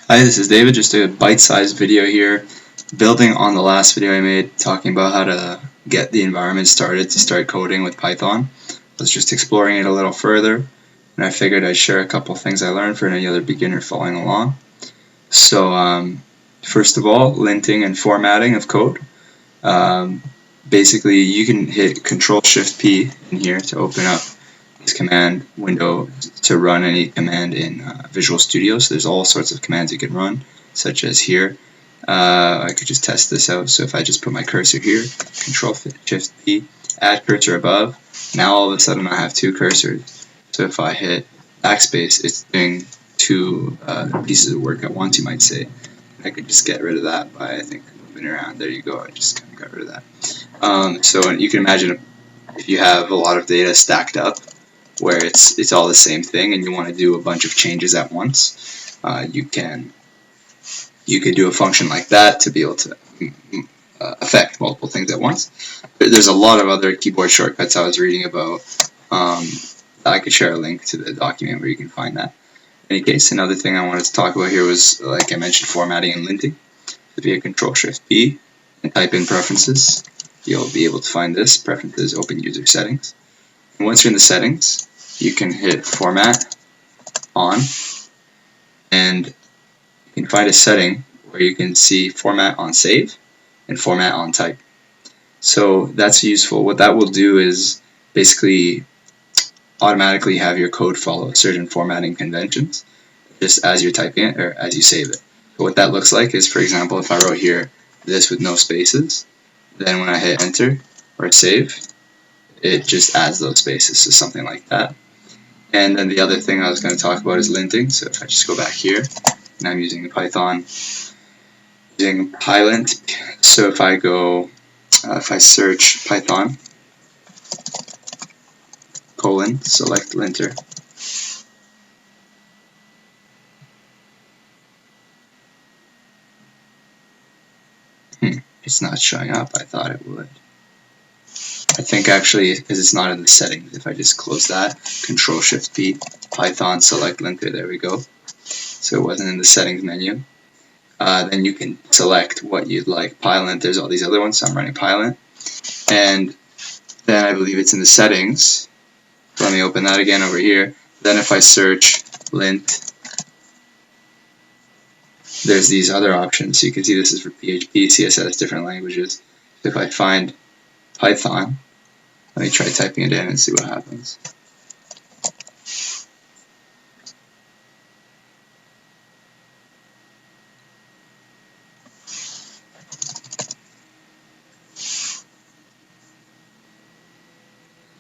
Hi, this is David. Just a bite-sized video here, building on the last video I made talking about how to get the environment started to start coding with Python. I was just exploring it a little further, and I figured I'd share a couple things I learned for any other beginner following along. So, first of all, linting and formatting of code. Basically, you can hit Cntrl Shift P in here to open up this command window to run any command in Visual Studio. So there's all sorts of commands you can run, such as here. I could just test this out. So if I just put my cursor here, Control Shift P, add cursor above, now all of a sudden I have two cursors. So if I hit backspace, it's doing two pieces of work at once, you might say. I could just get rid of that by, I think, moving around. There you go, I just kind of got rid of that. So you can imagine if you have a lot of data stacked up, where it's all the same thing and you want to do a bunch of changes at once, you could do a function like that to be able to affect multiple things at once. There's a lot of other keyboard shortcuts I was reading about. I could share a link to the document where you can find that. In any case, another thing I wanted to talk about here was, like I mentioned, formatting and linting. If you hit Control Shift P and type in preferences, you'll be able to find this, preferences, open user settings. And once you're in the settings, you can hit format on, and you can find a setting where you can see format on save and format on type. So that's useful. What that will do is basically automatically have your code follow certain formatting conventions just as you're typing it or as you save it. So what that looks like is, for example, if I wrote here this with no spaces, then when I hit enter or save, it just adds those spaces, so something like that. And then the other thing I was going to talk about is linting. So if I just go back here, and I'm using Python, using PyLint. So if I go, if I search Python, select linter. It's not showing up. I thought it would. I think actually, because it's not in the settings, if I just close that, Control Shift P, Python, select linter, there we go. So it wasn't in the settings menu. Then you can select what you'd like. PyLint, there's all these other ones, so I'm running PyLint. And then I believe it's in the settings. So let me open that again over here. Then if I search lint, there's these other options. So you can see this is for PHP, CSS, different languages. So if I find Python, let me try typing it in and see what happens.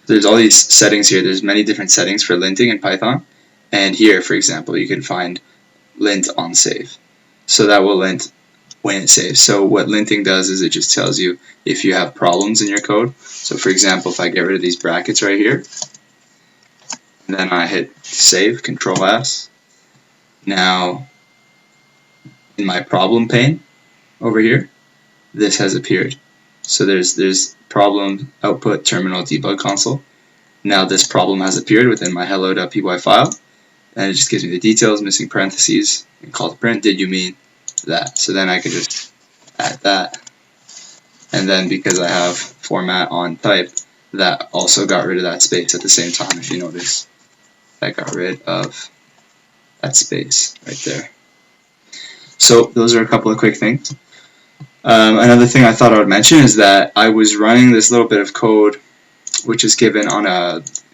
There's all these settings here. There's many different settings for linting in Python. And here, for example, you can find lint on save. So that will lint when it saves. So what linting does is it just tells you if you have problems in your code. So for example, if I get rid of these brackets right here, and then I hit save, Control S, now in my problem pane over here, this has appeared. So there's problem output terminal debug console. Now this problem has appeared within my hello.py file, and it just gives me the details, missing parentheses, and call to print. Did you mean that? So then I could just add that, and then because I have format on type, that also got rid of that space at the same time. If you notice, I got rid of that space right there. So those are a couple of quick things. Another thing I thought I would mention is that I was running this little bit of code which is given on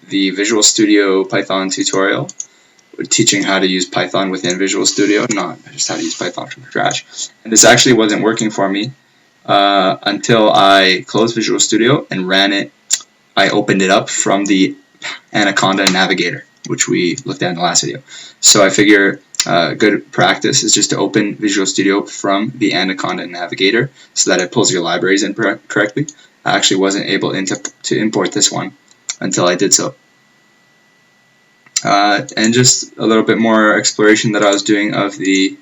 the Visual Studio Python tutorial, teaching how to use Python within Visual Studio, not just how to use Python from scratch. And this actually wasn't working for me until I closed Visual Studio and ran it. I opened it up from the Anaconda Navigator, which we looked at in the last video. So I figure good practice is just to open Visual Studio from the Anaconda Navigator so that it pulls your libraries in correctly. I actually wasn't able to import this one until I did so. And just a little bit more exploration that I was doing of the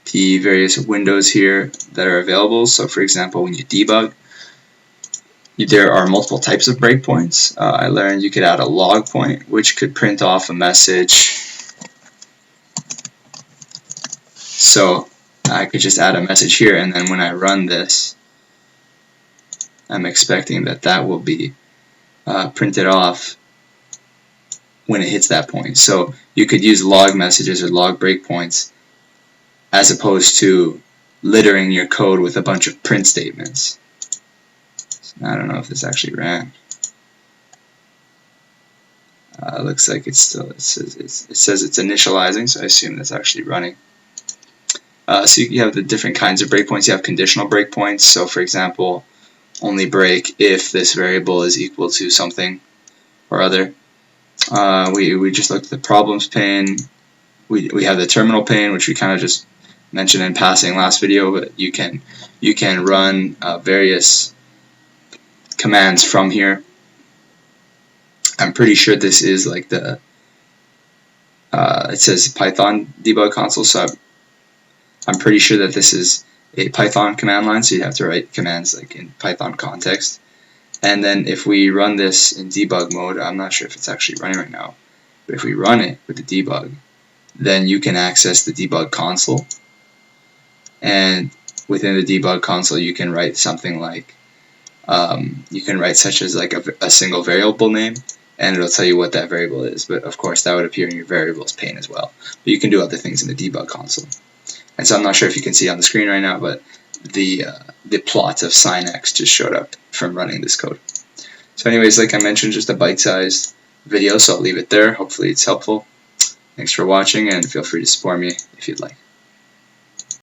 various windows here that are available. So for example, when you debug, there are multiple types of breakpoints. I learned you could add a log point, which could print off a message So I could just add a message here, and then when I run this, I'm expecting that that will be printed off when it hits that point. So you could use log messages or log breakpoints as opposed to littering your code with a bunch of print statements. So I don't know if this actually ran. Looks like it's still, it says it's initializing, so I assume that's actually running. So you have the different kinds of breakpoints. You have conditional breakpoints. So for example, only break if this variable is equal to something or other. We just looked at the problems pane. We have the terminal pane, which we kind of just mentioned in passing last video, but you can run various commands from here. I'm pretty sure this is like the it says Python debug console, so I'm pretty sure that this is a Python command line, so you have to write commands like in Python context. And then if we run this in debug mode, I'm not sure if it's actually running right now, but if we run it with the debug, then you can access the debug console. And within the debug console, you can write something like, you can write such as like a single variable name, and it'll tell you what that variable is. But of course, that would appear in your variables pane as well. But you can do other things in the debug console. And so I'm not sure if you can see on the screen right now, but the plot of sin x just showed up from running this code. So anyways, like I mentioned, just a bite-sized video, so I'll leave it there. Hopefully it's helpful. Thanks for watching, and feel free to support me if you'd like.